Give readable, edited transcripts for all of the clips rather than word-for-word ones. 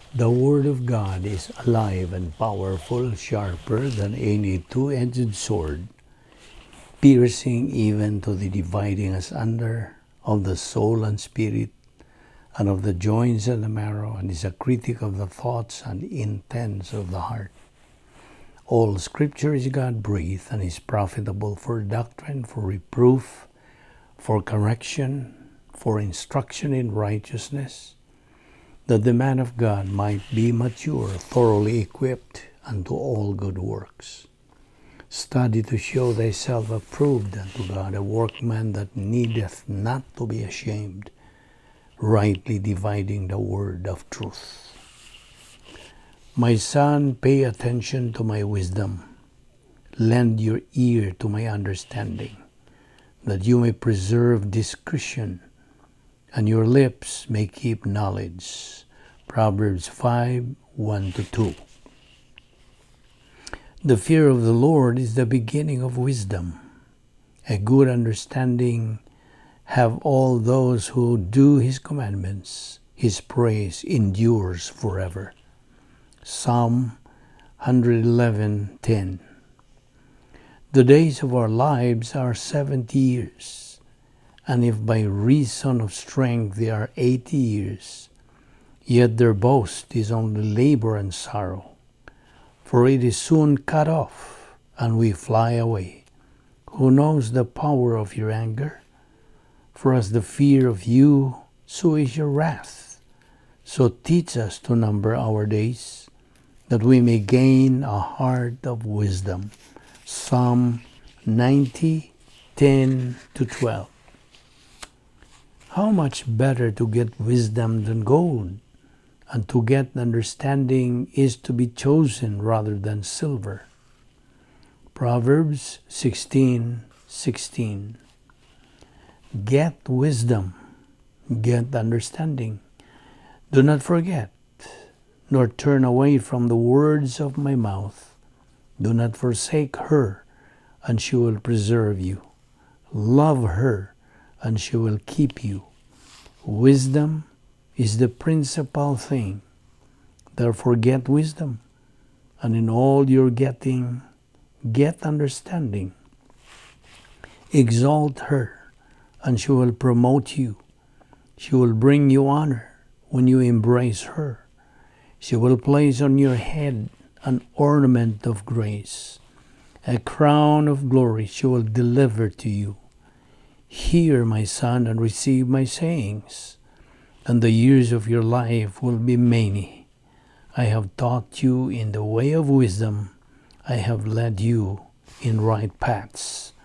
The Word of God is alive and powerful, sharper than any two-edged sword, piercing even to the dividing asunder of the soul and spirit, and of the joints and the marrow, and is a critic of the thoughts and intents of the heart. All Scripture is God-breathed and is profitable for doctrine, for reproof, for correction, for instruction in righteousness, that the man of God might be mature, thoroughly equipped unto all good works. Study to show thyself approved unto God, a workman that needeth not to be ashamed, rightly dividing the word of truth. My son, pay attention to my wisdom. Lend your ear to my understanding, that you may preserve discretion, and your lips may keep knowledge. Proverbs 5:1-2. The fear of the Lord is the beginning of wisdom. A good understanding have all those who do his commandments. His praise endures forever. Psalm 111:10. The days of our lives are 70 years. And if by reason of strength they are 80 years, yet their boast is only labor and sorrow. For it is soon cut off, and we fly away. Who knows the power of your anger? For as the fear of you, so is your wrath. So teach us to number our days, that we may gain a heart of wisdom. Psalm 90:10-12. How much better to get wisdom than gold, and to get understanding is to be chosen rather than silver. Proverbs 16:16. Get wisdom, get understanding. Do not forget, nor turn away from the words of my mouth. Do not forsake her, and she will preserve you. Love her, and she will keep you. Wisdom is the principal thing. Therefore get wisdom, and in all your getting, get understanding. Exalt her, and she will promote you. She will bring you honor when you embrace her. She will place on your head an ornament of grace. A crown of glory she will deliver to you. Hear, my son, and receive my sayings, and the years of your life will be many. I have taught you in the way of wisdom. I have led you in right paths.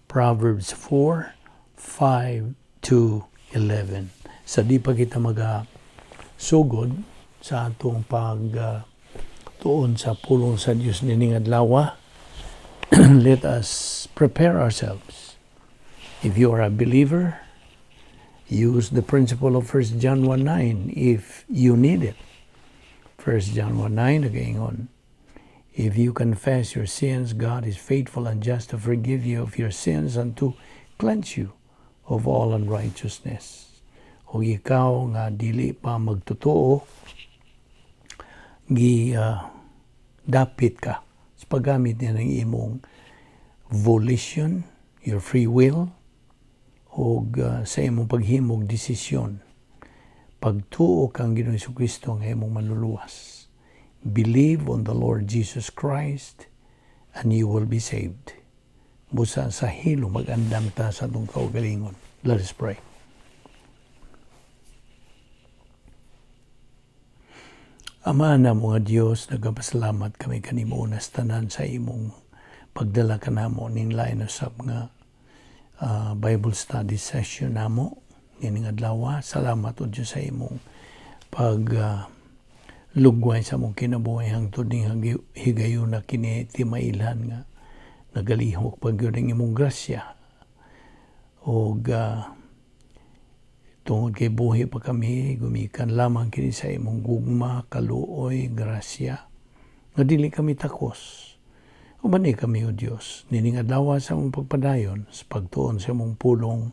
Proverbs 4:5-11. Sa di pa kita sugod sa atong tuon sa pulong sa Dios nining adlaw, let us prepare ourselves. If you are a believer, use the principle of 1 John 1:9 if you need it. 1 John 1:9 nagaingon, if you confess your sins, God is faithful and just to forgive you of your sins and to cleanse you of all unrighteousness. O ikaw nga dili pa magtotoo, dapit ka sa paggamit niya ng imong volition, your free will, o sa imong paghimog desisyon. Pagtuo kang Ginoong Jesucristo nga imong manluluwas. Believe on the Lord Jesus Christ and you will be saved. Busa sa hilo mag-andam ta sa itong kaugalingon. Let us pray. Ama na mga Diyos, nagapasalamat kami kanimo unas tanan sa imong pagdala ka namo ning lain usab nga Bible study session namo nining adlaw. Salamat o Diyos sa imong lugway sa mong kinabuhi hangtod ning higayon na kini timailhan nga nagalihok pagyud ang imong grasya. O tungod kay buhi pa kami, gumikan lamang kini sa imong gugma, kaluoy, grasya. Nga dili kami takos. Umani kami, O Diyos, nining adlaw sa among pagpadayon, sa pagtuon sa among pulong,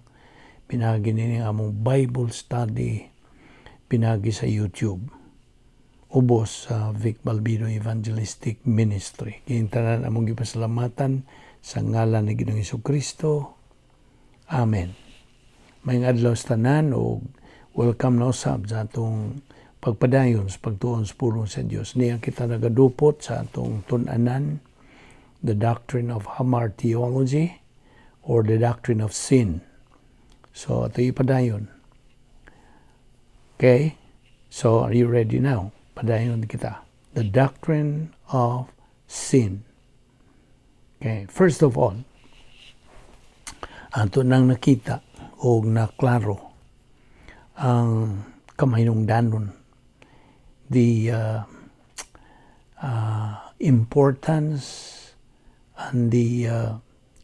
pinagi nining among Bible study, pinagi sa YouTube. ubos sa Vic Balbido Evangelistic Ministry. Kayong tanan among gipasalamatan sa ngalan ni Ginoong Jesucristo. Amen. May adlaw sa tanan o welcome na usab sa atong pagpadayon sa pagtuon sa pulong sa Dios. Niya kita nagadupot sa atong tun-anan, the doctrine of hamartiology or the doctrine of sin. So ito ipadayon. Okay? So are you ready now? Padayon kita. The doctrine of sin. Okay, first of all, ato nang nakita o naklaro ang kamahinungdanon, the importance and the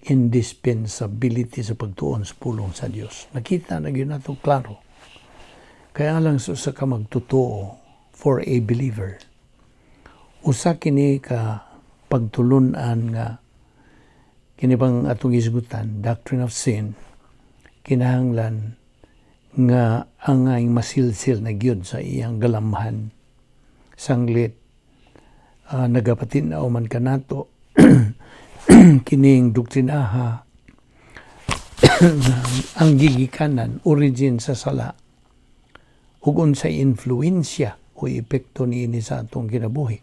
indispensability sa pagtuon sa pulong sa Dios. Nakita na yun nato klaro. Kaya lang sa ka magtotoo for a believer, usa kini ka pagtulunan nga kini bang atong isgutan, doctrine of sin, kinahanglan nga angay masilsil na gyud sa iyang galamhan. Sanglit nagapatin na man kanato kining doktrinaha ang gigikanan, origin sa sala, ug unsay influensya o epekto niini sa atong kinabuhi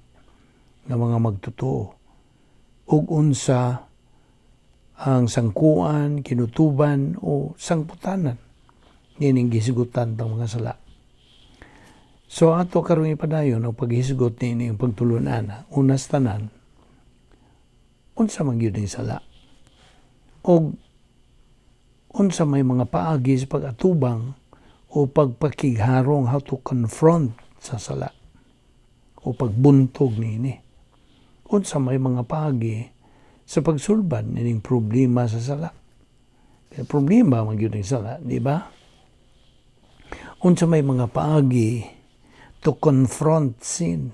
nga mga magtotoo, ug unsa ang sangkuan, kinutuban o sangputanan nining gisigutan tang mga sala. So ato karon ipadayon ang paghisgot nining pagtulunan. Unas tanan, unsa man gyud sala, og unsa may mga paagi sa pag-atubang o pagpakigharong, how to confront sa sala o pagbuntog niini. Unsa may mga paagi sa pagsulban nining problema sa sala. Kaya problema man gyud sala, di ba? Unsa may mga paagi to confront sin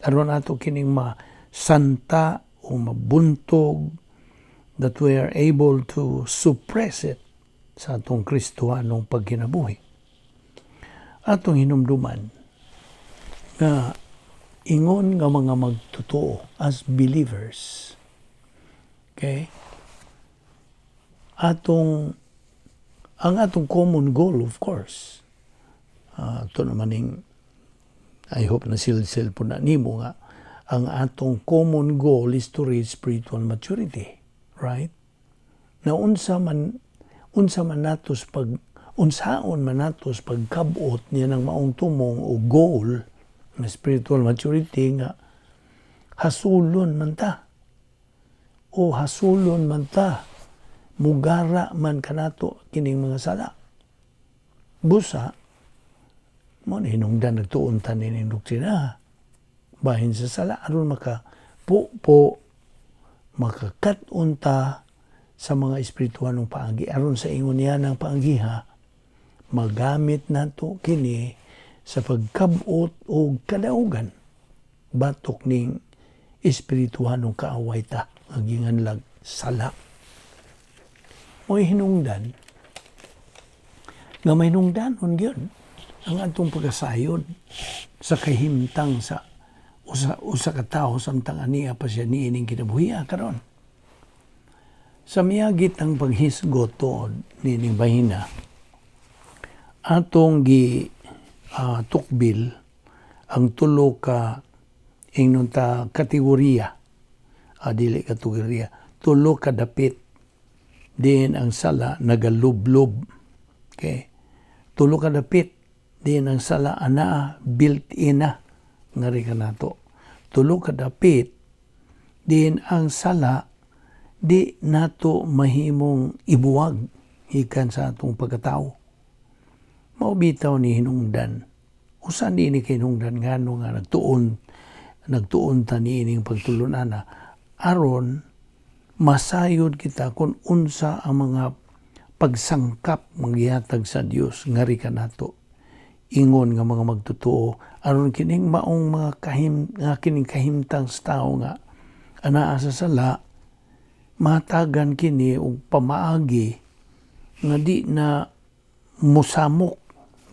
aron ato kining masanta o mabuntog, that we are able to suppress it sa atong Kristohanong pagkinabuhi. Atong hinumduman nga ingon nga mga magtotoo as believers. Okay? Ang atong common goal, of course, ito naman I hope na silsil po na nimo nga, ang atong common goal is to reach spiritual maturity. Right? Na unsaon man natos pagkabot niya ng maong tumong o goal na spiritual maturity nga hasulon man ta. O hasulon man ta, mugara man kanato kining mga sala. Busa, mo na hinungdan nagtuon ta nining doktrina. Bahin sa sala, aron makakat-on ta sa mga espirituhanong paagi. Aron sa ingon niya ng paagiha, magamit nato kini sa pagkabot o kadaugan. Batok ning espirituhanong kaaway ta. Aginganlag sala. Mo'y hinungdan nga may hinungdanon yun ang atong pagkasayod sa kahimtang sa usa ka tawo samtang aniya pa siya niining kinabuhi karon. Sa miyagit ang paghisgot tuod nining bahina, atong tukbil ang tulo ka ingnon ta kategorya, dili kategorya, tulo ka dapit. Din ang sala nagalublob. Okay? Tulo ka dapit. Din ang sala ana built-in na ngari ka nato. Tulo ka dapit. Din ang sala di nato mahimong ibuwag hikan sa atong pagkatao. Maubitaw ni hinungdan. Usan di ni hinungdan ngano nga nagtuon ta niining pagtulunana aron masayod kita kung unsa ang mga pagsangkap maghihatag sa Dios ngari ka nato. Ingon nga mga magtotoo aron kining maong mga kining kahimtang sa tao nga anaa sa sala matagan kini og pamaagi nga di na musamok,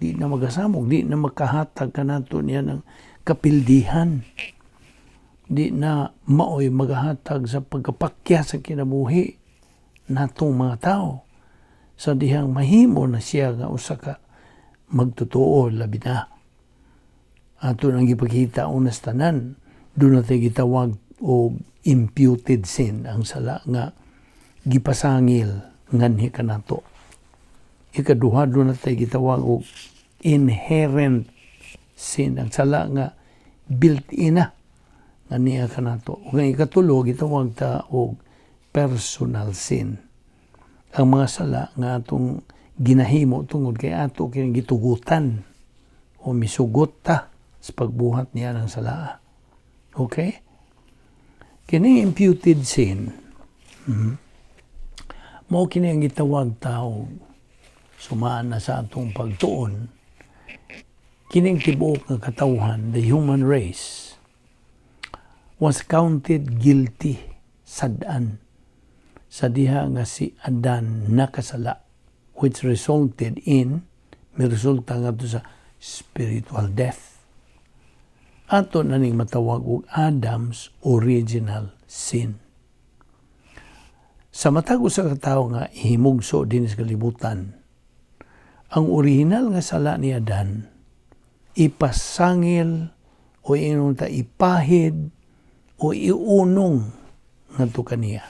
di na magasamok, di na makahatag kanato niya ng kapildihan. Di na maoy magahatag sa pagkapakya sa kinabuhi natong mga tao. Sa dihang mahimo na siya nga usa ka magtotoo labi na. Ato nang gipakita unas tanan, doon natin gitawag o imputed sin, ang sala nga gipasangil nganhi kanato. Ikaduha, doon natin gitawag og inherent sin, ang sala nga built-in na nganiya kanato. Ug ang ikatulo gitawag ta og personal sin, ang mga sala nga atong ginahimo tungod kay ato kining gitugutan o misugot ta sa pagbuhat niya ng sala. Okay? Kining imputed sin, mao kini ang gitawag tao sumaan na sa atong pagtuon. Kining tibuok nga katawhan, the human race, was counted guilty sad-an sa diha nga si Adan nakasala, which resulted in, may resulta nga to sa spiritual death. Ato na ning matawag og Adam's original sin. Sa matag usa ka tawo nga ihimugso din sa kalibutan, ang original nga sala ni Adan ipasangil o inunta ipahid o iunong ngadto kaniya.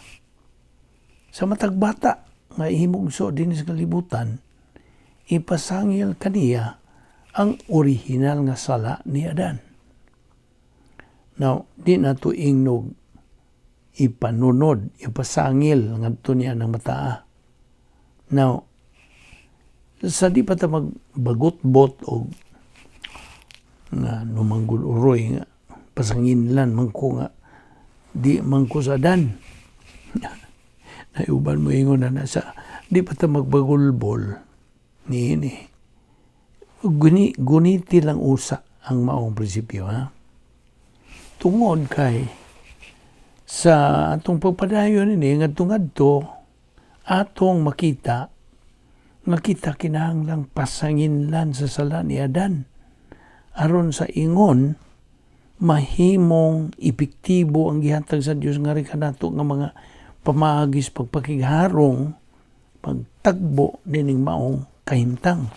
Sa matag bata nga ihimugso din sa kalibutan, ipasangil kaniya ang original nga sala ni Adan. Now, di na to ingnog ipanunod, ipasangil ngadto niya ng mataa. Now, sa di pa ta magbagot-bot o nga numanggul uroy nga pasanginlan man ko nga di man ko sa Adan. Naiuban mo ingon na nasa di pa ta magbagulbol ni guniti lang usa ang maong prinsipyo, ha? Tungod kay sa atong pagpadayon ini ngadto atong makita nga kita kinahanglang pasanginlan sa sala ni Adan aron sa ingon mahimong epektibo ang gihatag sa Dios nga kanato nga mga pamaagis pagpakigharong pagtagbo nining maong kahimtang.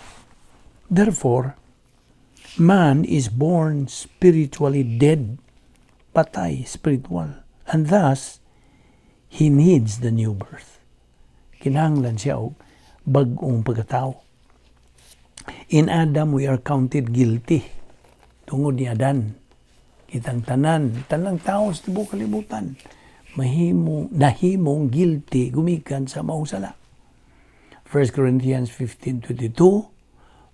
Therefore, man is born spiritually dead, patay spiritual, and thus he needs the new birth. Kinahanglan siya og bag-ong pagkatao. In Adam we are counted guilty tungod ni Adan. Kitang tanang tao sa tibuok kalibutan nahimong guilty gumikan sa maong sala. 1 Corinthians 15:22,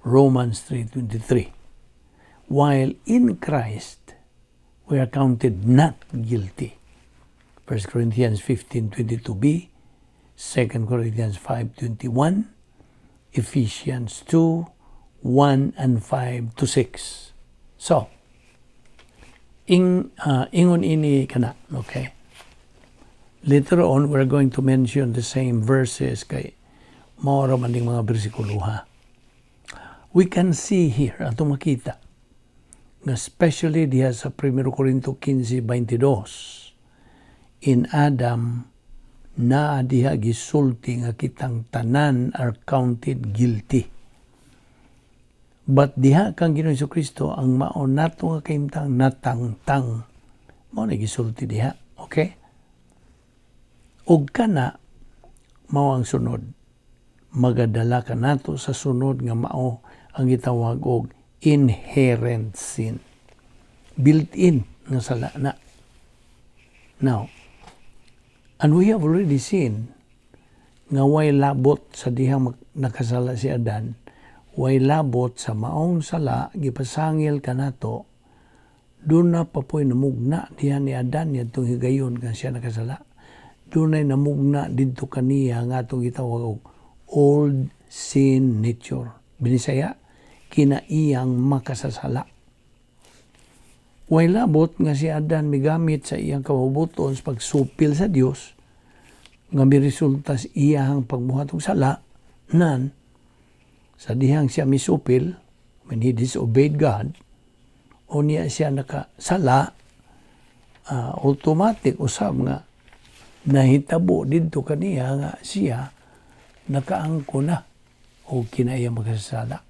Romans 3:23. While in Christ we are counted not guilty. 1 Corinthians 15:22b, 2 Corinthians 5:21, Ephesians 2:1 and 5-6. So, ingon ini kana, okay? Later on, we're going to mention the same verses kay maura man ding mga bersikulo, ha. We can see here, atong makita, nga especially diha sa 1 Corinto 15:22, in Adam, na diha gisulti nga kitang tanan are counted guilty. But diha kang Ginoong Jesucristo ang mao nato nga kahimtang natangtang. Mao na gisulti diha, okay? Ug kana mao ang sunod. Magadala ka nato sa sunod nga mao ang gitawag og inherent sin. Built-in nga sala na. Now, and we have already seen nga way labot sa dihang nakasala si Adan, way labot sa maong sala gipasangil kanato, doon na papoy namugna diha ni Adan yadtong higayon kan siya nakasala. Doon ay namugna didto kaniya nga atong gitawag og old sin nature. Binisaya, kinaiyang makasasala. Way labot nga si Adan migamit sa iyang kabubuton sa pagsupil sa Dios nga miresulta sa iyang pagbuhat og sala nan sa dihang siya misupil when he disobeyed God o niya siya nakasala, automatic usab nga nahitabo didto kaniya nga siya nakaangko na o kinaya makasala.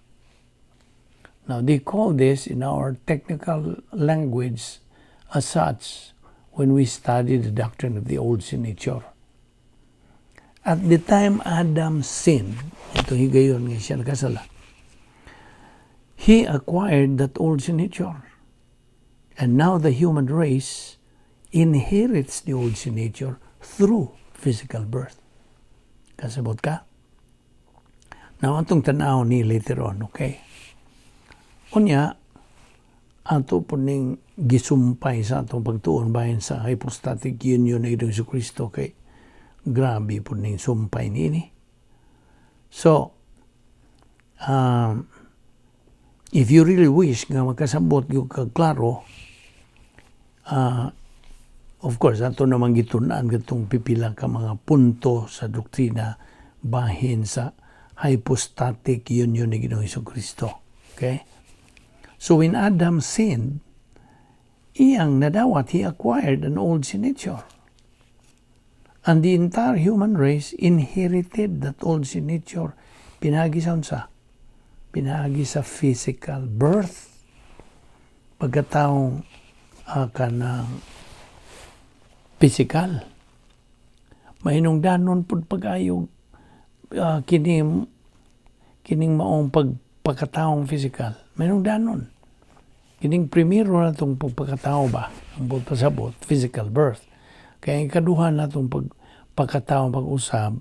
Now, they call this in our technical language as such when we study the doctrine of the old sin nature. At the time Adam sinned, ito higayon nga siya nakasala, he acquired that old sin nature. And now the human race inherits the old sin nature through physical birth. Kasabot ka? Now, atong tanaw ni later on, okay? Unya, ato po ning gisumpay sa atong pagtuon bahin sa hypostatic union na Ginoong Jesucristo kay grabe po ning sumpay niini. So, if you really wish nga makasabot yung kaklaro, of course, ato namang gitunan gatong pipila ka mga punto sa doktrina bahin sa hypostatic union ni Ginoong Jesucristo. Okay? So when Adam sinned, iyang nadawat, he acquired an old sin nature. And the entire human race inherited that old sin nature. Pinagi sa unsa? Pinagi sa physical birth. Pagkataong kanang physical. Mahinungdanon pud pag-ayog kining maong pagkataong physical. Mahinungdanon. Kining primero na itong pagkatao ba? Ang pasabot, physical birth. Kaya ang ikaduhan na itong pagkatao pag-usab,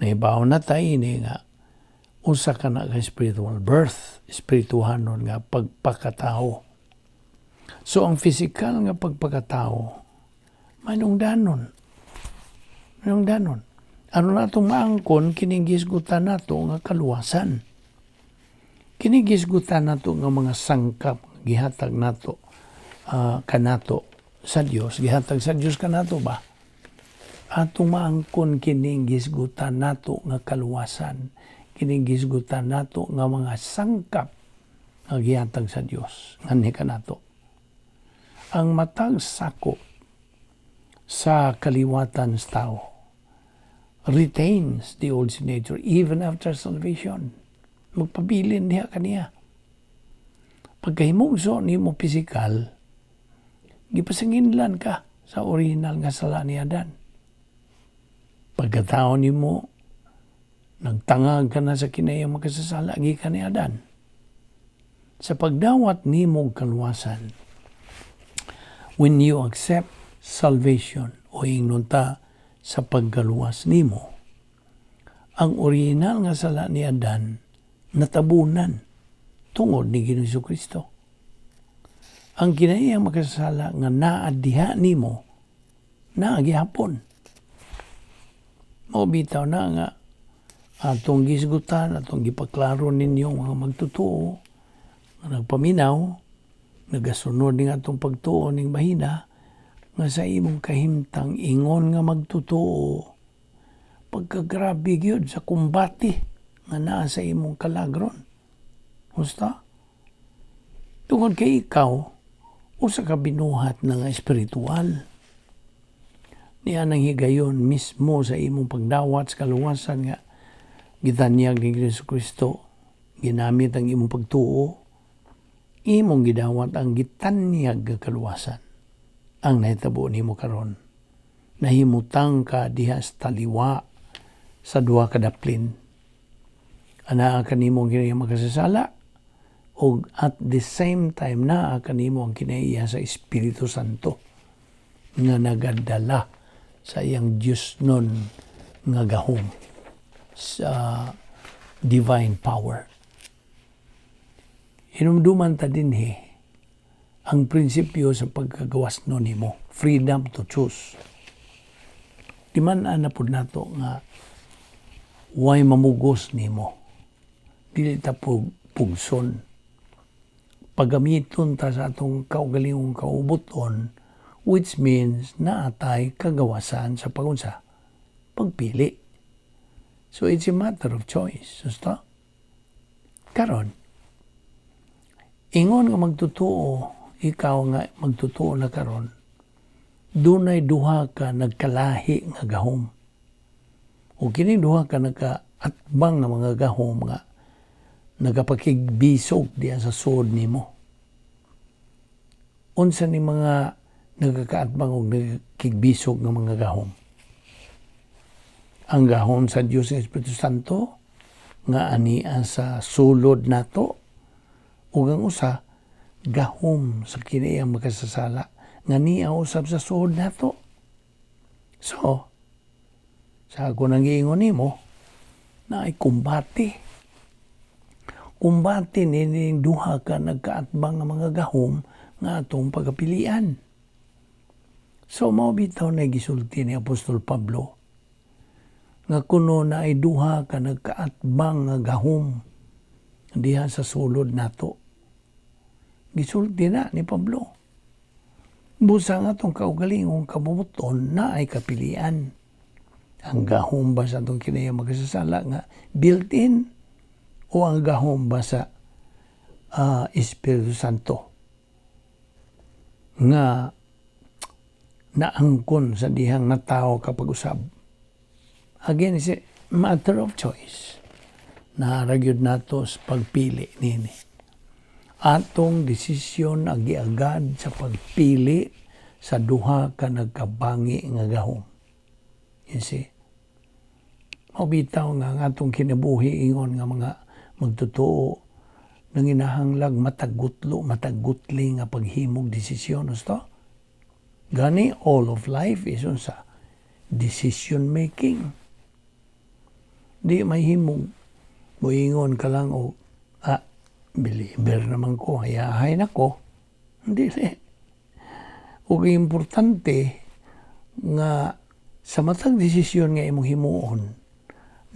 na ibaw na tayo ini nga, usa ka na ka spiritual birth, spirituhanon nga pagpakatao. So ang physical nga pagpakatao, mahinungdanon. Mahinungdanon. Ano na itong maangkon, kinigisgutan na ito nga kaluwasan. Kinigisgutan na ito nga mga sangkap, gihatag na ito kanato sa Diyos. Gihatag sa Diyos kanato ba? Atong maangkon kinigisgutan na ito nga kaluwasan. Kinigisgutan na ito nga mga sangkap nga gihatag sa Diyos. Ngani kanato. Ang matag sakop sa kaliwatan sa tao retains the old sin nature even after salvation. Magpabilin diha kaniya. Pagkahimugso ni mo physical, gipasanginlan ka sa original nga sala ni Adan. Pagkatao ni mo, nagtangag ka na sa kinayang makasasala, gikan ni Adan. Sa pagdawat ni mong kaluwasan, when you accept salvation o ingnunta sa pagkaluwas nimo, ang original nga sala ni Adan natabunan tungod ni Ginoong Jesucristo. Ang kinahanglan makasala nga naadiha nimo naagihapon. Mabitaw na nga atong gisgutan, atong gipaklaro ninyong mga magtutuo, nagpaminaw, nagasunod ning atong pagtuo ning bahina, nga sa imong kahimtang ingon nga magtutuo, pagkagrabe gyud sa kumbati nga naa sa imong kalagron. Husta? Tungod kay ikaw, usa ka binuhat na nga espiritual. Niya nang higayon mismo sa imong pagdawat sa kaluwasan nga gitanyag ni Jesucristo, ginamit ang imong pagtuo, imong gidawat ang gitanyag nga kaluwasan. Ang nahitabo nimo karon, nahimutang ka diha sa taliwa sa duha ka daplin. Anaa kanimo ang kinahanglan makasasala, o at the same time naa kanimo ang kinaiya sa Espiritu Santo nga nagadala sa iyang Diyos nun nga gahom sa divine power. Hinumduman ta dinhi ang prinsipyo sa pagkagawas no nimo, freedom to choose. Di man na po nato nga way mamugos nimo, dili ta pugson, pagamiton ta sa atong kaugalingong kaubuton, which means naatay kagawasan sa pagunsa, pagpili. So it's a matter of choice. Susta? Karon, Ingon nga magtutuo, ikaw nga magtutuo na karon, dunay duha ka nagkalahi nga gahom. O kini duha ka nagkaatbang nga mga gahom nga nagapakigbisog diya sa suod nimo. Unsa ni mga nagakaatbang og nagkigbisog nga mga gahom? Ang gahom sa Dios nga Espiritu Santo nga ania sa sulod nato, ug ang usa gahom sa kiniyang makasasala nga niya usab sa suod nato. So, sa ako nang giingon nimo, na ay kumbati. Kumbati ni duha ka nagkaatbang nga mga gahom nga atong pagapilian. So, mao bitaw na gisulti ni Apostol Pablo nga kuno na ay duha ka nagkaatbang nga gahom diha sa sulod nato. Gisulti na ni Pablo. Busa nga itong kaugalingong kabubuton na ay kapilian. Ang gahom ba sa itong kinayang magkasasala nga built-in o ang gahom ba sa Espiritu Santo nga naangkon sa dihang na tao kapag usab. Again, it's a matter of choice. Naragyod nato sa pagpili nini. Atong desisyon agiagad sa pagpili sa duha ka nagkabangi nga gahom. You see? Mabitaw nga atong kinabuhi ingon nga mga magtutuo nanginahanglag matagutli nga paghimog desisyon. Gusto? Gani, all of life is unsa? Decision making. Di may himog. Moingon ka lang o believer naman ko, hayahay na ko. Hindi rin. Ug importante nga sa matag desisyon nga imong himuon,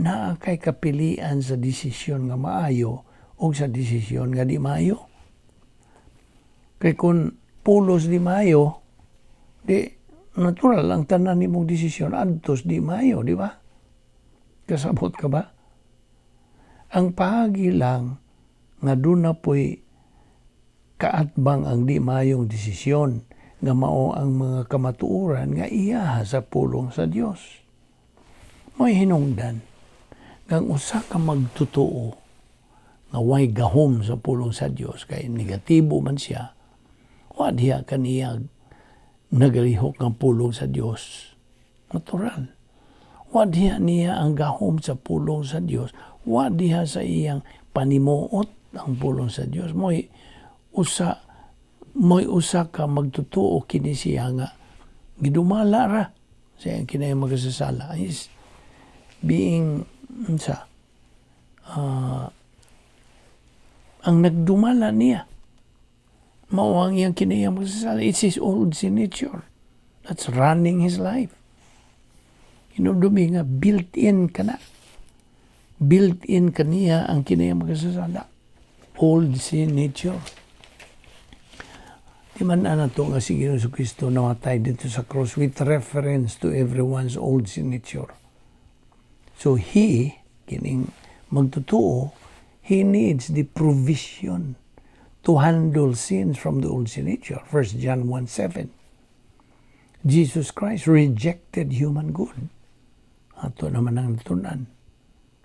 naa kay kapilian sa desisyon nga maayo o sa desisyon nga di maayo. Kay kung pulos di maayo, di natural ang tanan nimong desisyon adtos di maayo, di ba? Kasabot ka ba? Ang pahagi lang nga doon na po'y kaatbang ang di mayong desisyon nga mao ang mga kamatuuran nga iya sa pulong sa Dios. Mo'y hinungdan kang usa ka magtutuo nga way gahom sa pulong sa Dios kay negatibo man siya, wa diha kaniyag nagalihok ang pulong sa Dios. Natural. Wa diha niya ang gahom sa pulong sa Dios. Wa diha sa iyang panimuot ang pulong sa Dios. Mo'y usa ka magtutuo kini siya nga gidumala ra sa iyang kinayang magkasasala is being ang nagdumala niya mao ang iyang kinayang magkasasala. It's his old sin nature that's running his life. Inudumi nga built-in ka na. Built-in kaniya ang kinayang magkasasala. Old sin nature. Di man na ito nga si Ginoong Kristo namatay dito sa cross with reference to everyone's old sin nature. So he, kining magtutuo, he needs the provision to handle sins from the old sin nature. 1 John 1:7. Jesus Christ rejected human good. Ato naman ang natunan.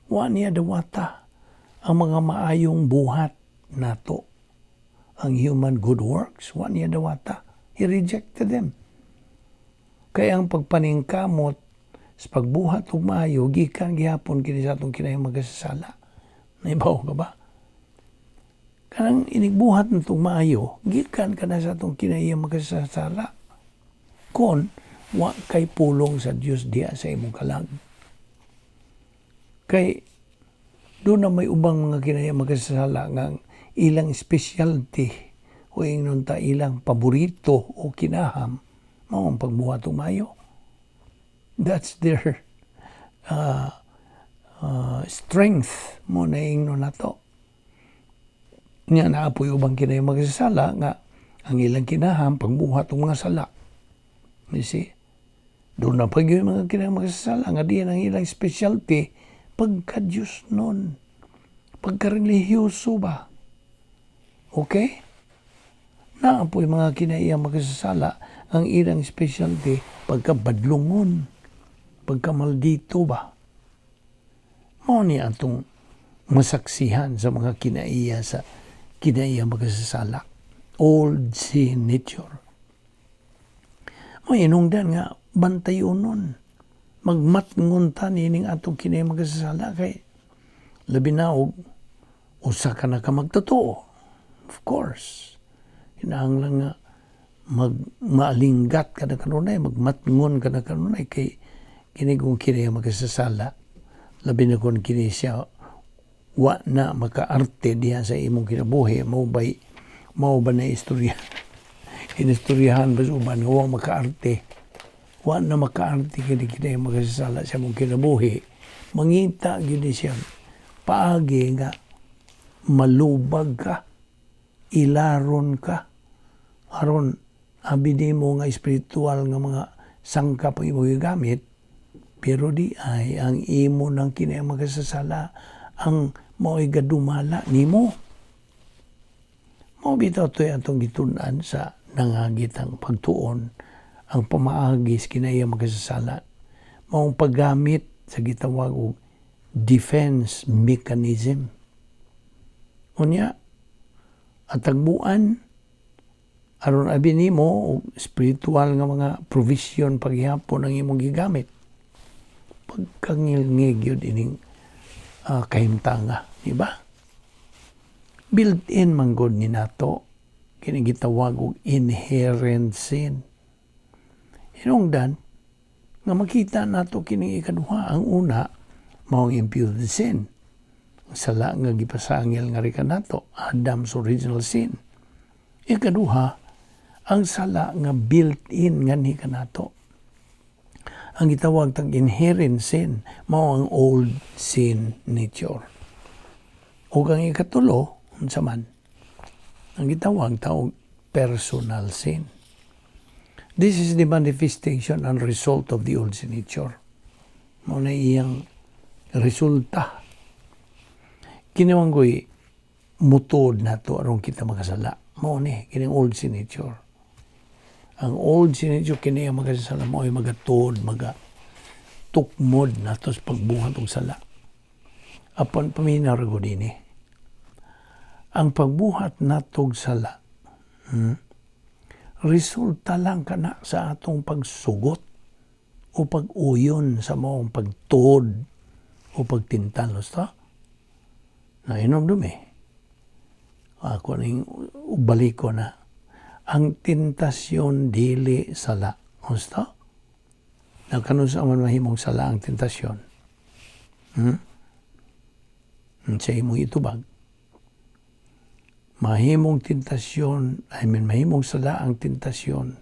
Wa niya dawata ang mga maayong buhat nato. Ang human good works, wa niya dawata. He rejected them. Kaya ang pagpaningkamot sa pagbuhat ug maayo gikan gihapon kini sa atong kinayang magkasasala. Naibaw ka ba? Kanang inigbuhat natong maayo, gikan kana sa atong kinayang magkasasala. Kon wa kay pulong sa Dios diha sa imong kalag. Kay doon na may ubang mga kinayang magkasasala nga ilang specialty o ingnon ta ilang paborito o kinaham mao ang pagbuhat og maayo. That's their strength mo na ingnon nato. Nya naapoy ubang kinayang magkasasala nga ang ilang kinaham pagbuhat og mga sala. You see? Doon na pag yung mga kinayang magkasasala nga diyan ang ilang specialty pagka-Diyos nun. Pagka-religyoso ba? Okay? Naapoy mga kinaiya makasasala, ang ilang specialty, pagkabadlungon, pagkamaldito ba? Mao ni atong masaksihan sa mga kinaiya sa kinaiya makasasala. Old sin nature. May inungdan nga, bantayon nun. Magmatngon ta nining atong kinaiya makasasala kay labi na og usa ka na ka magtotoo. Of course. Kinahanglan nga maalinggat ka na kanunay, magmatngon ka na kanunay kay kini kung kini makasasala. Labi na kung kini siya wa na makaarte diha sa imong kinabuhi, mao ba na istorya? Inistoryahan ba uban nga wa makaarte? Wa na makaarte kini makasasala sa imong kinabuhi. Mangita gyud siya paagi nga malubag ka, ilaron ka, aron abidi mo nga espiritual nga mga sangkap ang imo gigamit, pero di ay ang imo ng kinay makasasala ang mao'y gadumala nimo. Mao bitaw to'y atong gitun-an sa nangagitang pagtuon, ang pamaagis kinay makasasala, maong paggamit sa gitawag og defense mechanism. Unya, at tagbuan, aron abi nimo og spiritual nga mga provision paghihapon ang imong gigamit. Pagkangilngig yun ining kahimtanga, di ba? Built-in manggod ni nato, kini gitawag og inherent sin. Hinungdan, nga makita nato kini ikaduha, ang una, maong imputed sin. Sala nga gipasangil nga rika nato, Adam's original sin. Ikaduha, ang sala nga built-in nga ni kanato. Ang gitawag tag inherent sin, mao ang old sin nature. O ang ikatulo, unsa man, ang gitawag taog personal sin. This is the manifestation and result of the old sin nature. Mao na iyang resulta. Kinawang ko'y mutod na to aron kita makasala. Mao ni, kining old sin nature. Ang old sin nature, kini ang makasala mo ay magatod, magatukmod na to sa pagbuhat og sala. Apon paminaw ko din eh. Ang pagbuhat na to sala, resulta lang kana sa atong pagsugot o pag-uyon sa maong pagtuod o pagtintalos to. Nainom dumi. Ako ning balik ko na. Ang tentasyon dili sala. Gusto? Nagkanun sa man mahimong sala ang tentasyon. Sa imong itubag. Mahimong tentasyon, mahimong sala ang tentasyon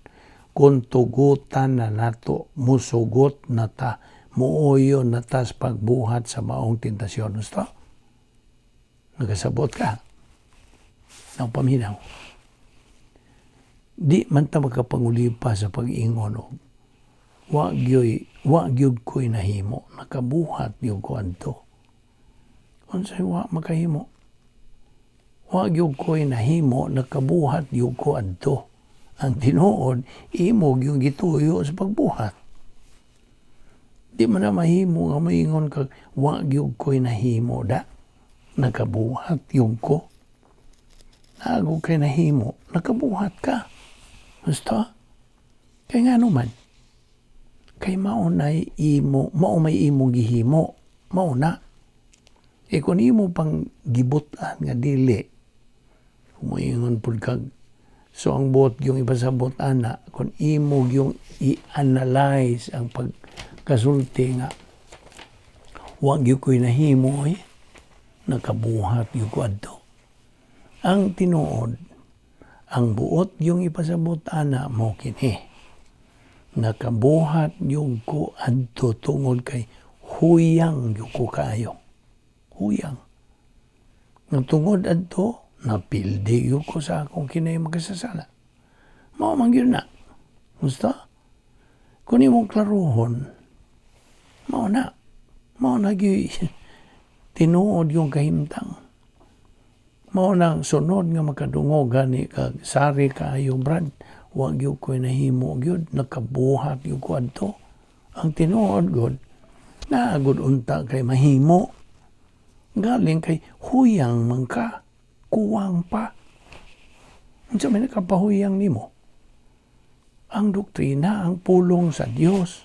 kung tugutan na nato, musugot na ta, muuyo na ta sa pagbuhat sa maong tentasyon. Gusto? Nagasabot ka. Nang paminaw. Di man ta makapangulipa sa pag-ingon og wa gyud ko'y nahimo, nakabuhat gyud ko adto. Unsay wa makahimo? Wa gyud ko'y nahimo, nakabuhat gyud ko adto. Ang tinuod, imo gyud gituyo sa pagbuhat. Di man na mahimo nga maingon kag wa gyud ko'y nahimo da. Nakabuhat yung ko. Nago kay nahimo, nakabuhat ka. Gusto? Kaya nga naman, kay mao may imong gihimo, mao na. E kung imo pang gibutan nga dili, kumaingon pud kag, so ang bot yung ipasabot ana, kung imo yung i-analyze ang pagkasulti nga, wag yung ko'y nahimo nakabuhat yung ko adto. Ang tinuod, ang buot yung ipasabot ana mo kini. Nakabuhat yung ko adto tungod kay huyang yung ko kayo. Huyang. Ang tungod adto, napildi yung ko sa akong kinay makasasala. Mao man gyud na. Gusto? Kung imong klaruhon, mao na gyud tinuod yung kahimtang. Mao nang sunod nga makadungog gani kag sari kaayo brad, wa gyud ko nahimo gyud, nakabuhat gyud ko adto. Ang tinuod gud na gud unta kay mahimo. Galing kay huyang man ka, kuwang pa. Unsa may nakapahuyang nimo? Ang doktrina, ang pulong sa Dios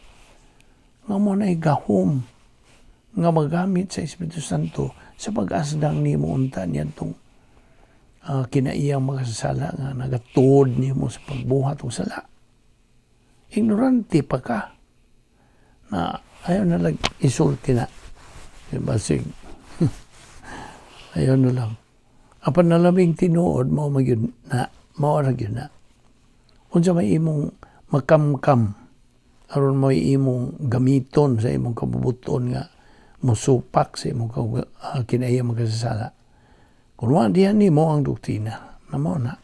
nga mo na gahom nga magamit sa Espiritu Santo sa pag-asdang nimo unta niyadtong kinaiyang makasasala nga nagatuod nimo sa pagbuhat og sala. Ignorante pa ka na ayaw na lang isulti na. Basig ayaw na lang. Apan na labing tinuod mao magyud na, mao ra gyud na. Unsa may imong makamkam aron mo imong gamiton sa imong kabubuton nga musupak sa imong kinaiyang makasasala. Kung wa diyan nimo ang doktrina, na mao na.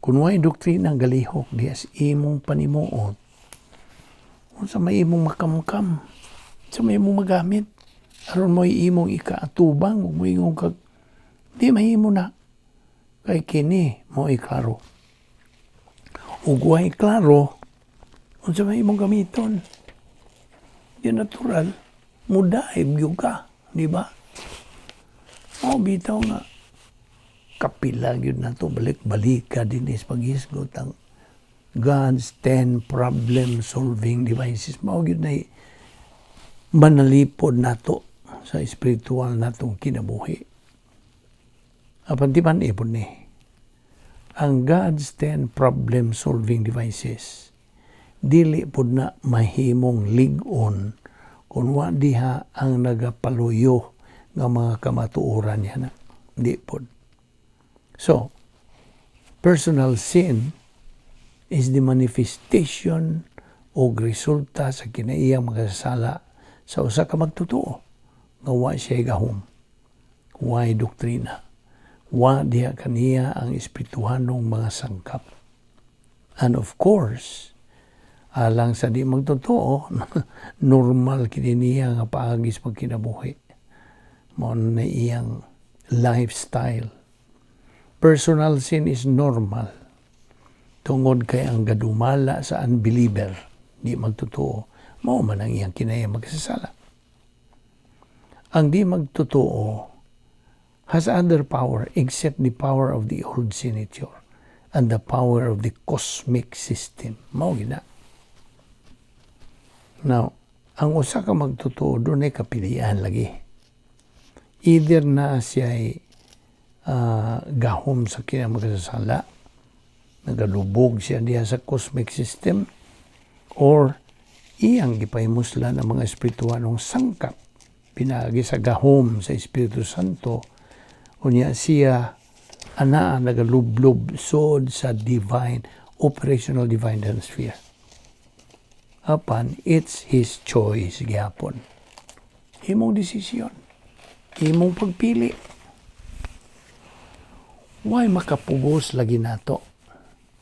Kung wa doktrina galihok diya sa imong panimuot, unsa may imong makamkam, sa may imong magamit, aron mo imong ikaatubang, ug mo ingong kag di mahimo na. Kay kini mo klaro. Ug way klaro, unsa may imong gamiton. Di natural, mudaib gyud ka, di ba? O bitaw nga kapila gyud nato balik-balik ka dinis paghisgot ang God's 10 problem solving devices. Mao gyud na manalipod nato sa spiritual natong kinabuhi. Apan di man ipon ni ang God's 10 problem solving devices dili pod na mahimong lig-on kung wa diha ang nagapaluyo nga mga kamatuoran niya na. Di pod. So, personal sin is the manifestation o resulta sa kinaiyang makasasala sa usa ka magtotoo nga wa siya gahom. Wa doktrina. Wa diha kaniya ang espirituhanong mga sangkap. And of course, alang sa di magtotoo, normal kini niya nga paagis pagkinabuhi. Mao na iyang lifestyle. Personal sin is normal. Tungod kay ang gadumala sa unbeliever, di magtotoo, mao man ang iyang kinaya magsasala. Ang di magtotoo has other power except the power of the old signature and the power of the cosmic system. Mao gina. Now, ang usa ka magtotoo doon ay kapilian lagi. Either na siya ay gahom sa kanyang makasasala, nagalubog siya diya sa cosmic system, or iyang gipahimoslan ang mga espirituanong sangkap, pinaagi sa gahom sa Espiritu Santo, unya siya nagalublob sod sa divine, operational divine sphere. Apan, it's his choice gyapon. Imong desisyon. Imong pagpili. Why makapugos lagi nato?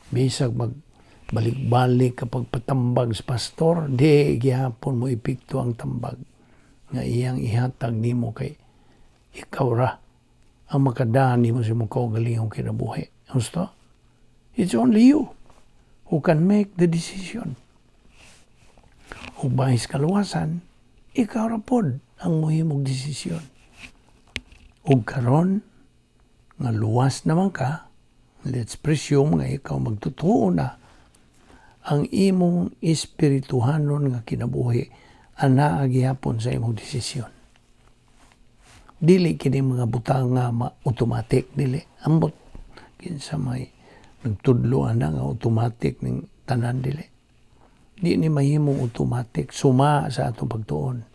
Bisag magbalik-balik kapag patambag sa pastor, di gihapon mo ipikto ang tambag nga iyang ihatag nimo kay ikaw ra ang makadaan nimo sa imong kaugalingong kinabuhi. Gusto? It's only you who can make the decision. Ug bahis kaluwasan, ikaw ra pod ang mohimong desisyon. Ug karon nga luwas naman ka, let's presume nga ikaw magtotoo na ang imong espirituhanon nga kinabuhi anaa gihapon sa imong desisyon. Dili kini mga butang nga automatic, dili. Ambot kinsa may nagtudloan na nga automatic ning tanan, dili. Di ni mahimong automatic suma sa atong pagtuon.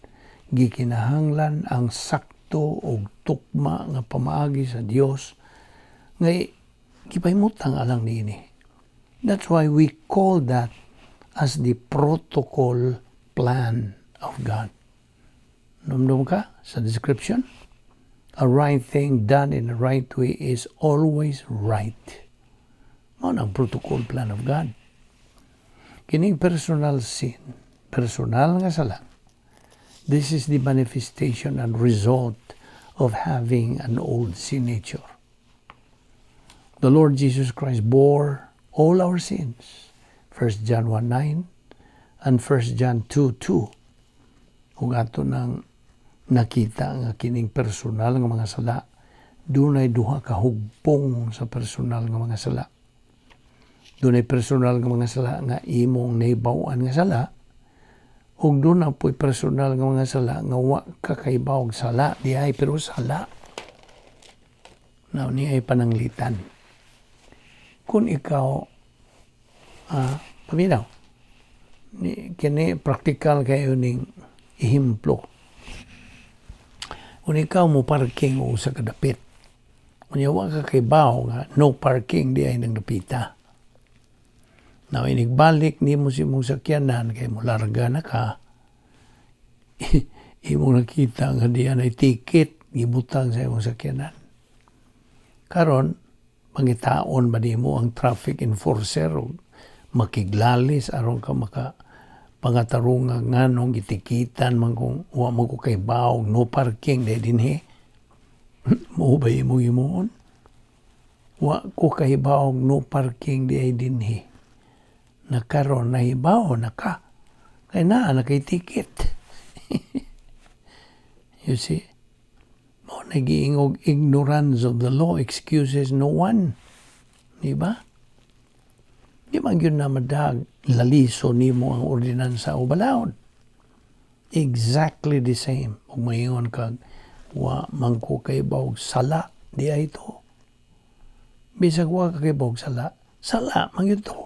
Gikinahanglan ang sakto o tukma nga pamaagi sa Dios nga gipahimutang alang niini. That's why we call that as the protocol plan of God. Numdum ka sa description? A right thing done in the right way is always right. Mao ang protocol plan of God. Kining personal sin, personal nga sala, this is the manifestation and result of having an old sin nature. The Lord Jesus Christ bore all our sins. 1 John 1:9 and 1 John 2:2. Kung ato nang nakita nga kining personal nga mga sala, dunay duha ka hugpong sa personal nga mga sala. Dunay personal nga mga sala nga imong nahibaw-an nga sala, ug doon na po'y personal nga mga sala nga wa kakaibaw og sala, di ay pero sala. Now, ni ay pananglitan. Kung ikaw, paminaw, kini practical kayo ning ihimplo. Kung ikaw mo parking o sa kadapit, kung wa kakaibaw nga no parking di ay nang dapita. Now, inigbalik ni mo si mong sakyanan, kay mo larga na ka, imong nakita nga diyan ay ticket, ibutang sa imong sakyanan. Karon, pangitaon ba di mo ang traffic enforcer o makiglalis aron ka maka pangatarunga nga nung gitikitan man kung wa mo ko kay baog no parking de dinhi. Mo ba imong imuon? Wa ko kay baog no parking di ay dinhi. Nakaroon na hibaw na ka. Kaya na kay ticket. You see? Mo nag-iingog ignorance of the law excuses no one. Diba? Di ba yun na madag laliso ni mo ang ordinansa o balaod? Exactly the same. Kung mayon kag wa man ko kay bawog sala, di ay ito. Bisag wa kay bawog sala, sala man yun to.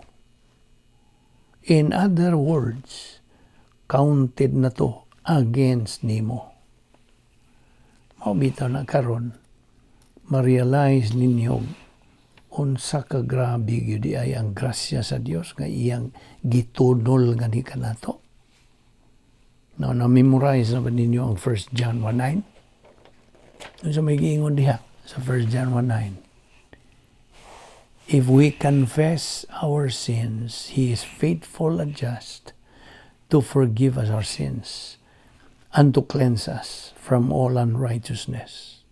In other words, counted na to against nimo. Mabitaw na karon, ma-realize ninyo unsa ka grabe gyud ay ang grasya sa Dios nga iyang gitunol nga ni kanato. Now, na-memorize na ba ninyo ang 1 John 1:9? Unsa may giingon diha sa 1 John 1:9? If we confess our sins, He is faithful and just to forgive us our sins and to cleanse us from all unrighteousness.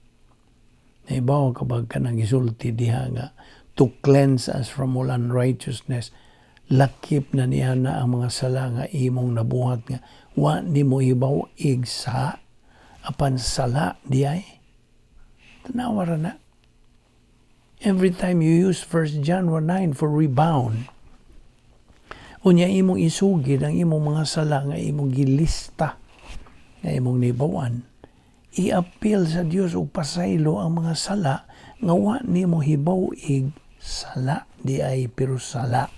Naibaw kapag ka nang isulti diha nga to cleanse us from all unrighteousness, lakip na niya na ang mga sala nga imong nabuhat nga wa ni mo ibaw igsa apan sala di ay. Tanawara na. Every time you use 1 John 1:9 for rebound, unya imong isugid ang imong mga sala nga imong gilista, nga imong nibawan, i-appeal sa Dios og pasaylo ang mga sala nga wa nimo hibaw-ig sala di ay pero sala.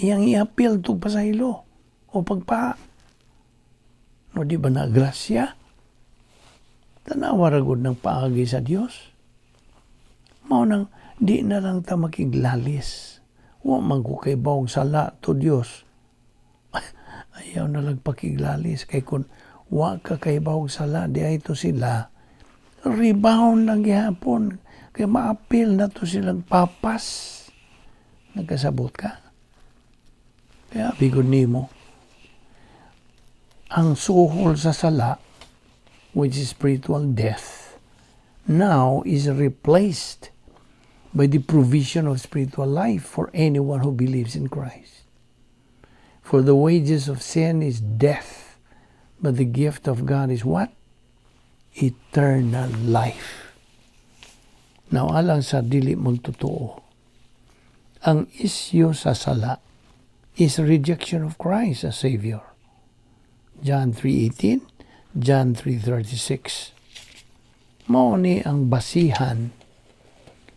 Iyang i-appeal to pasaylo o pagpa. No di ba na grasya? Tanawa ra gud ng paagi sa Dios. Mao nang di na lang ta makiglalis. Wa man ko kay bawog sala to Dios. Ayaw na lang pakiglalis kay kun wa ka kay bawog sala di ay to sila. Rebound lang gihapon kay ma-appeal na to silang papas. Nagkasabot ka? Kaya bigod nimo ang suhol sa sala, which is spiritual death, now is replaced by the provision of spiritual life for anyone who believes in Christ. For the wages of sin is death, but the gift of God is what? Eternal life. Now, alang sa dili magtotoo, ang isyu sa sala is rejection of Christ as Savior. John 3:18, John 3:36. Mao ni ang basihan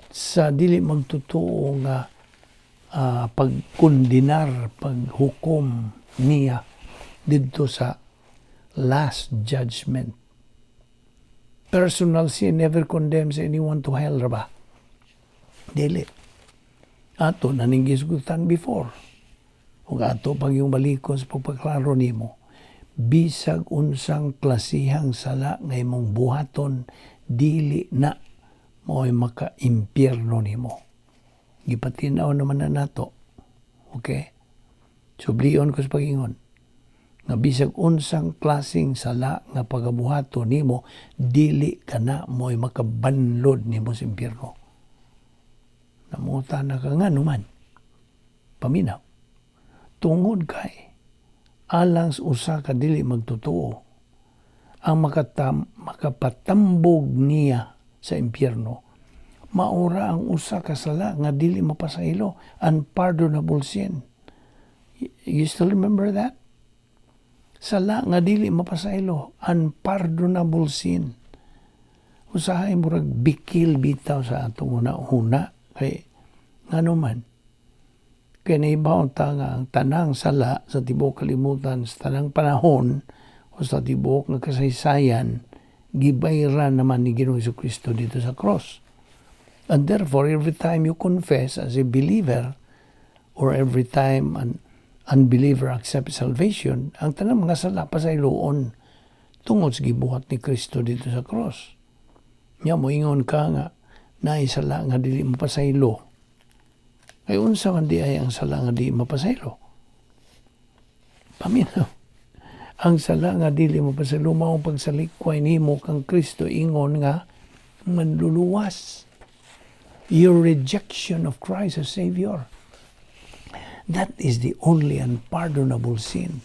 sa dili magtotoo nga pagkundinar, paghukom niya didto sa last judgment. Personal sin never condemns anyone to hell, ba? Dili. Ato naningisgutan before. Ug ato pag yung balikon sa pagpaklaro nimo, bisag unsang klasihang sala nga imong buhaton, dili na mo'y maka-impyerno nimo. Gipatinaw naman na nato. Okay? Sublion ko sa pag-ingon. nga bisag unsang klaseng sala nga pagabuhaton nimo, dili kana mo'y makabanlod nimo sa impyerno. Namuta na ka nga naman, paminaw, tungod kay alang sa usa ka dili magtotoo ang makapatambog niya sa impyerno, maura ang usa ka sala nga dili mapasaylo, unpardonable sin. You still remember that? Sala nga dili mapasaylo, unpardonable sin. Usahay murag bikil bitaw sa atong una-una kay ngano man. Kaya naibawon ta nga ang tanang sala sa tibuok kalimutan sa tanang panahon o sa tibuok nga kasaysayan, gibayran naman ni Ginoong Jesucristo dito sa cross. And therefore, every time you confess as a believer or every time an unbeliever accepts salvation, ang tanang mga sala pasayloon tungod sa gibuhat ni Kristo dito sa cross. Nya moingon ka nga naay sala nga dili mapasaylo. Kay unsa man di ay ang sala nga di mapasaylo? Paminaw. Ang sala nga dili mapasaylo mao pagsalikway nimo kang Kristo ingon nga manluluwas. Your rejection of Christ as Savior. That is the only unpardonable sin.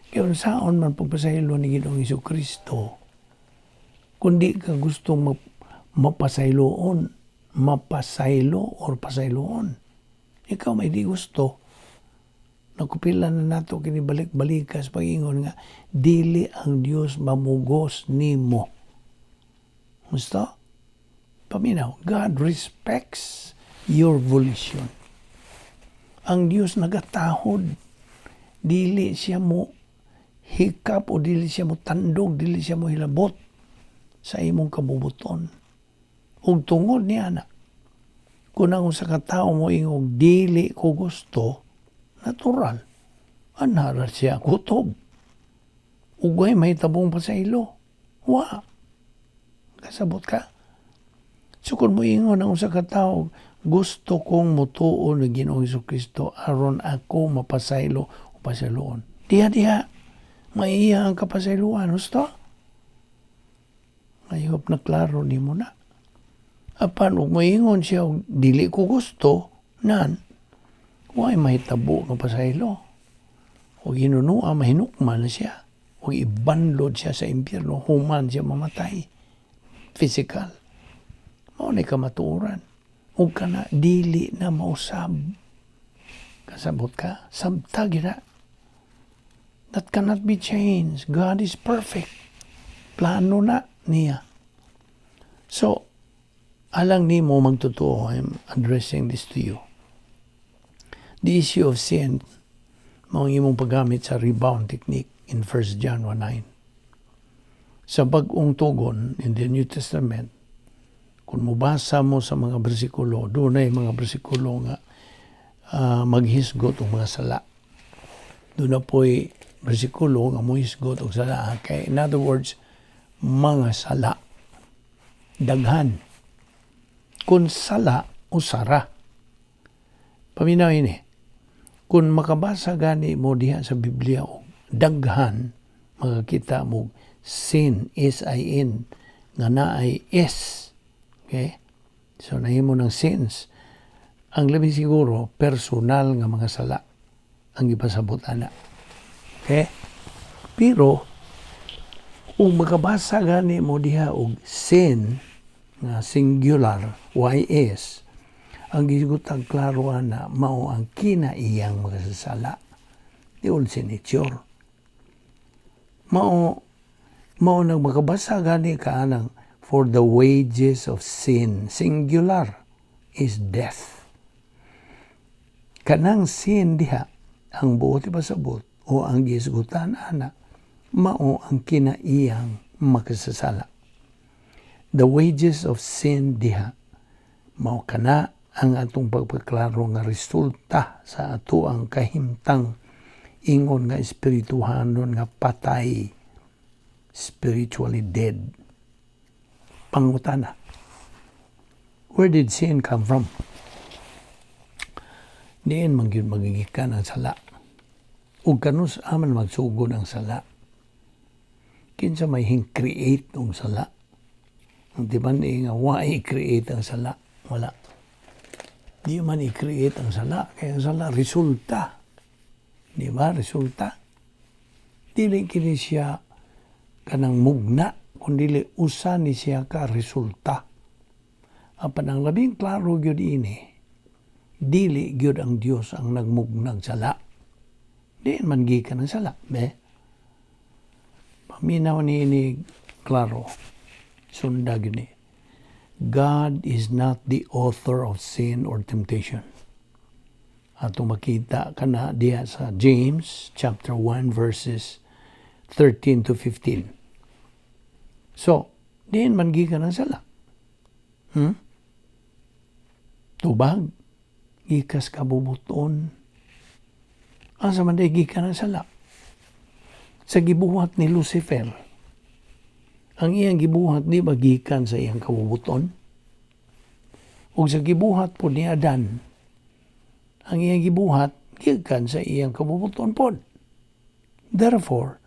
Kaya saan man pagpasaylo ni Ginoong Jesucristo, kundi ka gustong mapasaylo or pasayloon. Ikaw may di gusto. Nakupilan na nato kinibalik-balikas pag-ingon nga, dili ang Dios mamugos nimo. Gusto? Paminaw, God respects your volition. Ang Dios nagatahod. Dili siya mo hikap o dili siya mo tandog, dili siya mo hilabot sa imong kabubuton. Ug tungod niya na, kung ang sa katao mo ingog dili ko gusto, natural, anhara siya kutob. Ugay may tabong pasaylo. Wa. Kasabot ka. So kung mo ingon ang sa katao, gusto kong mutuo ng Ginoong Jesucristo aron ako mapasaylo o pasayloon. Diha, maiya ang kapasayloan. Gusto? I hope na klaro ni mo na. Apan, kung maingon siya, dili ko gusto, nan, huwag mahitabo ng pasaylo. O ginunua, mahinukman siya. O ibanlod siya sa impyerno, human siya mamatay. Physical. Mao ni kamatuoran. O kana, dili na mausab. Kasabot ka, sabtag na. That cannot be changed. God is perfect. Plano na niya. So, alang ni mo magtotoo, I'm addressing this to you. The issue of sin, mga imong paggamit sa rebound technique in 1 John 1:9. Sa bagong tugon in the New Testament, kung mubasa mo sa mga bersikulo, doon ay mga bersikulo nga maghisgot o mga sala. Doon na po'y bersikulo nga muhisgot o sala. Okay? In other words, mga sala. Daghan. Kung sala o sara. Paminaw ini. Kung makabasa gani mo diha sa Biblia o daghan, makakita mo sin, S-I-N, nga na ay S. Okay? So, nahimo ng sins. Ang labi siguro, personal nga mga sala ang ipasabot ana. Okay? Pero, kung makabasa gani mo diha og sin, nga singular, Y-S, ang gisgutang klaro na mao ang kinaiyang makasasala. Di si nature. Mao nang makabasa gani ka anang for the wages of sin, singular, is death. Kanang sin diha, ang buot ipasabot o ang gisgutan ana, mao ang kinaiyang makasasala. The wages of sin diha, mao kana ang atong pagpaklaro nga resulta sa ato ang kahimtang ingon nga espirituhanon nga patay, spiritually dead. Pangutana, where did sin come from? Diin man gyud magigikan ang sala. ug kanus aman magsugod ang sala. Kinsa may create ng sala. Ang tiban nga why create ang sala? Wala. Di man i-create ang sala. Kaya ang sala, resulta. Di ba? Resulta. Dili kini siya kanang mugna, kundi usa ni siya ka resulta. Apan ang labing klaro gyud ini, dili gyud ang Dios ang nagmugnag sala. Di man gikan ang sala, be. Paminaw ni klaro. Sunda gyud ni. God is not the author of sin or temptation. Atong makita kana diha sa James chapter 1 verses 13 to 15. So, diin man gikan ang sala. Tubag, gikas kabubuton. Asa man day gikan ang sala? Sa gibuhat ni Lucifer. Ang iyang gibuhat di ba gikan sa iyang kabubuton? O sa gibuhat po ni Adan, ang iyang gibuhat gikan sa iyang kabubuton po. Therefore,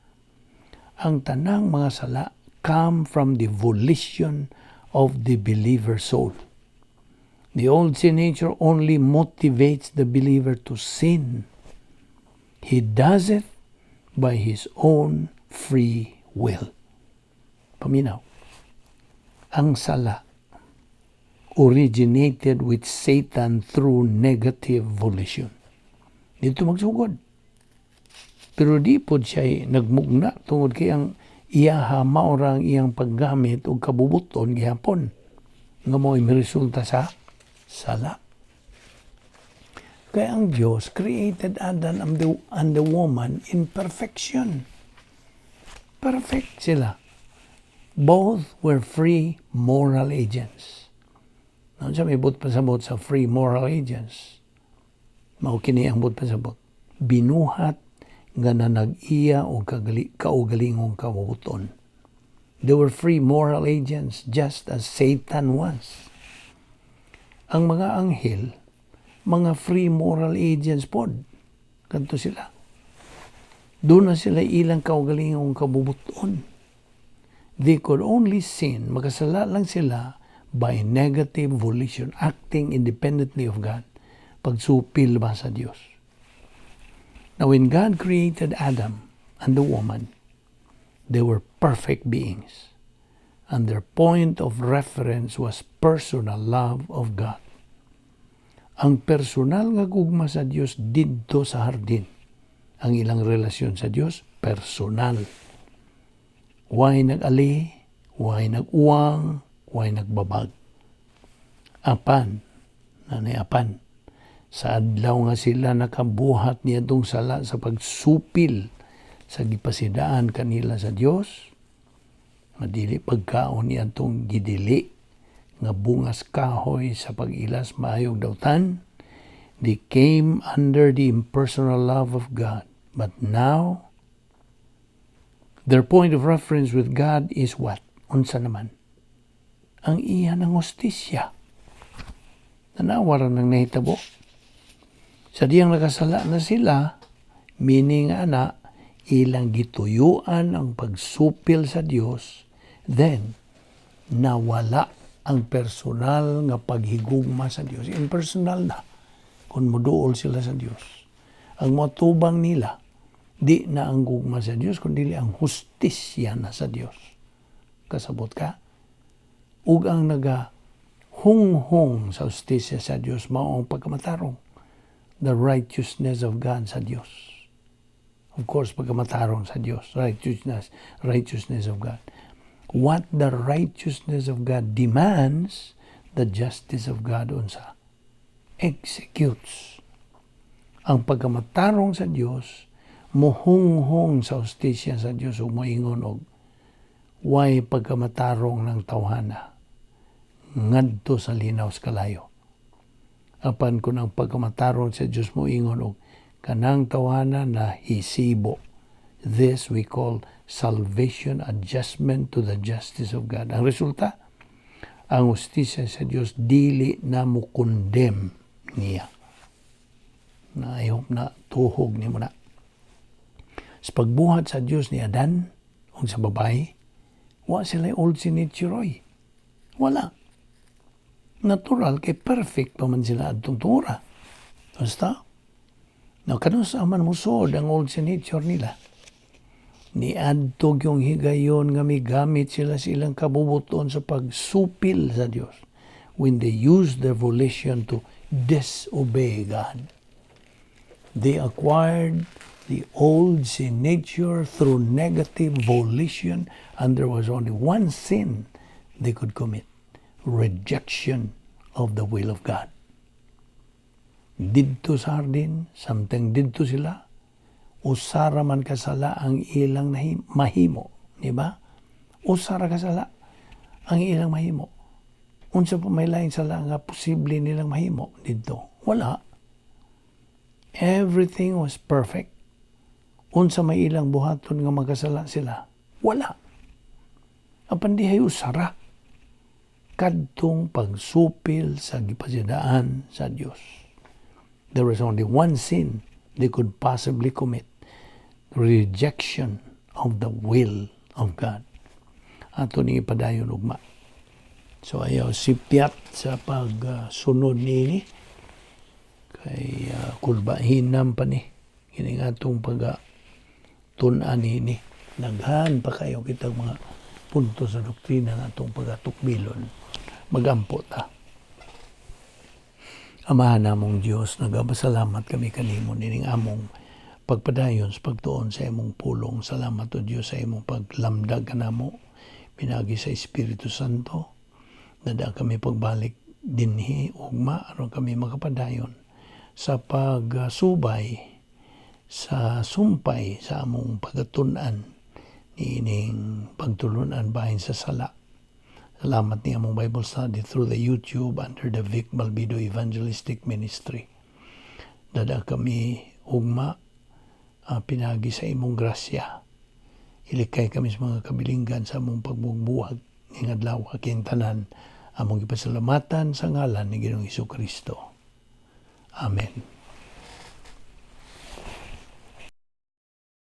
ang tanang mga sala come from the volition of the believer soul. The old sin nature only motivates the believer to sin. He does it by his own free will. Paminaw, ang sala originated with Satan through negative volition. Dito magsugod. Pero di po siya nagmugna tungod kay ang iyaha maurang iyang paggamit o kabubuton gihapon. Nga mo'y resulta sa sala. Kaya ang Diyos created Adam and the woman in perfection. Perfect sila. Both were free moral agents. Nang siya may but pasabot sa free moral agents. Maukini ang but pasabot. Binuhat nga na nag-iya o kaugalingong kabubuton. They were free moral agents just as Satan was. Ang mga anghel, mga free moral agents po. Kanto sila. Doon na sila ilang kaugalingong kabubuton. They could only sin, makasala lang sila by negative volition, acting independently of God. Pagsupil ba sa Diyos? Now, when God created Adam and the woman, they were perfect beings. And their point of reference was personal love of God. Ang personal nga gugma sa Diyos didto sa hardin. Ang ilang relasyon sa Diyos, personal. Why nag-ali, why nag-uwang, why nagbabag. Apan, sa adlaw nga sila nakabuhat niya itong sala sa pagsupil sa gipasidaan kanila sa Diyos, madili pagkaon niya itong gidili, nga bungas kahoy sa pag-ilas maayog dawtan, they came under the impersonal love of God. But now, their point of reference with God is what? Unsa naman? Ang iya ng hostisya. Tanawaran ng nahitabo. Sa diyang nakasala na sila, meaning ilang gituyuan ang pagsupil sa Diyos, then, nawala ang personal nga paghigugma sa Diyos. Impersonal na. Kung moduol sila sa Diyos. Ang matubang nila, di na ang gugma sa Diyos, kundi ang hustisya na sa Diyos. Kasabot ka? Ug ang hunghong sa hustisya sa Diyos, mao ang pagkamatarong. The righteousness of God sa Diyos. Of course, pagkamatarong sa Diyos. Righteousness of God. What the righteousness of God demands, the justice of God unsa executes. Ang pagkamatarong sa Diyos, muhunghong sa hustisya sa Diyos o moingon og way pagkamatarong ng tawhana ngadto sa linaw sa kalayo. Apan kung ang pagkamatarong sa Diyos moingon og kanang tawhana na hisibo, this we call salvation adjustment to the justice of God. Ang resulta, ang hustisya sa Diyos dili na mo condemn niya. Na I hope na tuhog ni mo na. Sa pagbuhat sa Dios ni Adan o sa babae, wa sila old sin nature oy. Wala. Natural kay perfect pa man sila adtong tura. Basta, kanus aman musod ang old sin nature nila. Ni adtog yung higayon nga migamit sila silang kabubuton sa pagsupil sa Dios when they use their volition to disobey God. They acquired the old sin nature through negative volition, and there was only one sin they could commit: rejection of the will of God. Didto sa hardin, samtang didto sila, usara man kasala ang ilang mahimo, di ba? Usara kasala ang ilang mahimo. Unsa pa may lain sala nga posible nilang mahimo didto? Wala. Everything was perfect. Unsa may ilang buhaton nga magkasala sila? Wala. Apan dihay usara kadtong pagsupil sa gipasidaan sa Dios. There was only one sin they could possibly commit: rejection of the will of God. Ato ni ipadayon ugma. So ayaw sipyat sa pagsunod nini kay kulbahinam pa ni kining atong tun-an nini. Naghan pa kayo kitang mga punto sa doktrina na itong pagatukbilon. Magampo ta. Amahan namong Diyos, nagabasalamat kami kanimo nining among pagpadayon sa pagtuon sa imong pulong. Salamat o Diyos sa imong paglamdag kanamo pinagi sa Espiritu Santo. Nada kami pagbalik dinhi ugma aron kami makapadayon sa pagsubay sa sumpay sa among pagatun-an niining pagtulunan bahin sa sala. Salamat ni among Bible study through the YouTube under the Vic Balbido Evangelistic Ministry. Dada kami ugma pinagi sa imong grasya. Ilikay kami sa mga kabilinggan sa among pagbugbuhag ng adlaw aking tanan. Among ipasalamatan sa ngalan ni Ginoong Hesukristo. Amen.